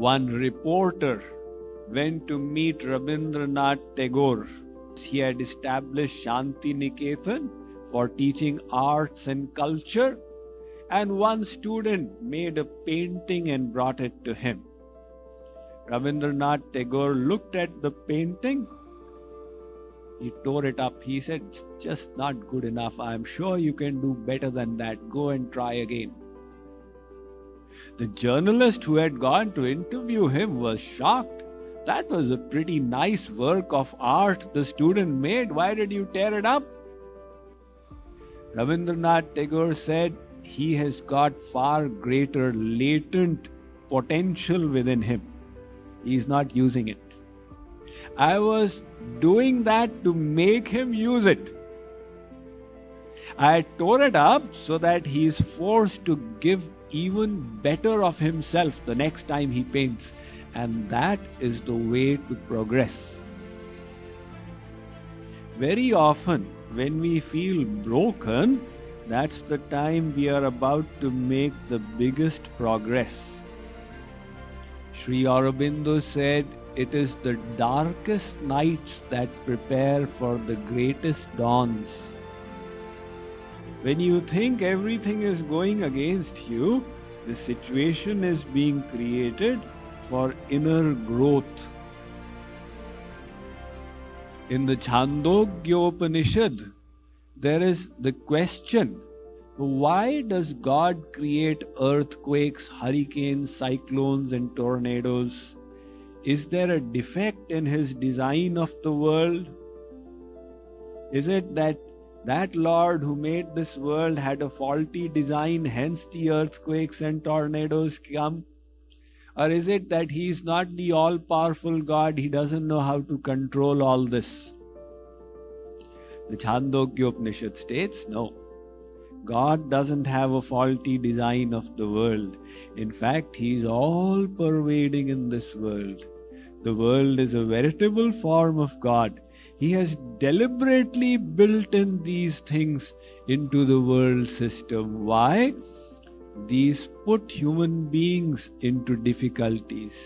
One reporter went to meet Rabindranath Tagore. He had established Shanti Niketan for teaching arts and culture, and one student made a painting and brought it to him. Rabindranath Tagore looked at the painting. He tore it up. He said, "It's just not good enough. I'm sure you can do better than that. Go and try again." The journalist who had gone to interview him was shocked. "That was a pretty nice work of art the student made. Why did you tear it up?" Rabindranath Tagore said, "He has got far greater latent potential within him. He's not using it. I was doing that to make him use it. I tore it up so that he is forced to give even better of himself the next time he paints. And that is the way to progress." Very often, when we feel broken, that's the time we are about to make the biggest progress. Sri Aurobindo said, "It is the darkest nights that prepare for the greatest dawns." When you think everything is going against you, the situation is being created for inner growth. In the Chandogya Upanishad, there is the question, why does God create earthquakes, hurricanes, cyclones and tornadoes? Is there a defect in His design of the world? Is it that Lord who made this world had a faulty design, hence the earthquakes and tornadoes come? Or is it that He is not the all-powerful God, He doesn't know how to control all this? The Chandogya Upanishad states, no. God doesn't have a faulty design of the world. In fact, He is all-pervading in this world. The world is a veritable form of God. He has deliberately built in these things into the world system. Why? These put human beings into difficulties.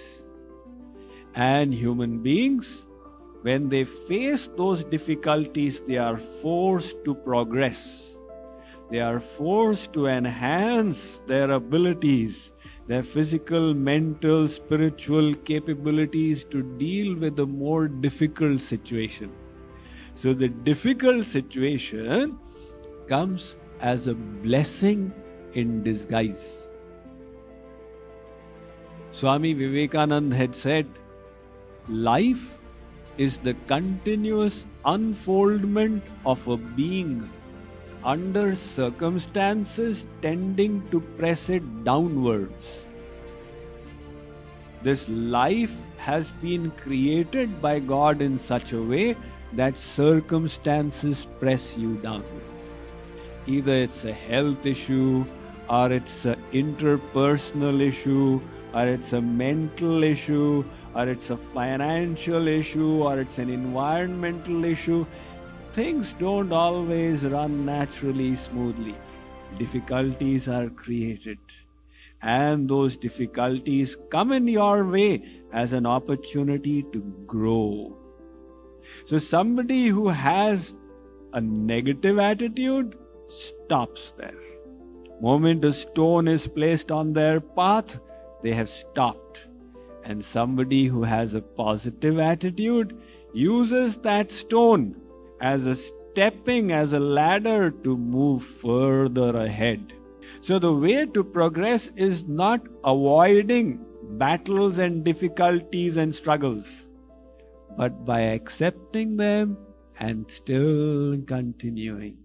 And human beings, when they face those difficulties, they are forced to progress. They are forced to enhance their abilities, their physical, mental, spiritual capabilities to deal with a more difficult situation. So the difficult situation comes as a blessing in disguise. Swami Vivekananda had said, life is the continuous unfoldment of a being under circumstances tending to press it downwards. This life has been created by God in such a way that circumstances press you downwards. Either it's a health issue, or it's an interpersonal issue, or it's a mental issue, or it's a financial issue, or it's an environmental issue. Things don't always run naturally smoothly. Difficulties are created. And those difficulties come in your way as an opportunity to grow. So somebody who has a negative attitude stops there. Moment a stone is placed on their path, they have stopped. And somebody who has a positive attitude uses that stone as a stepping, as a ladder to move further ahead. So the way to progress is not avoiding battles and difficulties and struggles, but by accepting them and still continuing.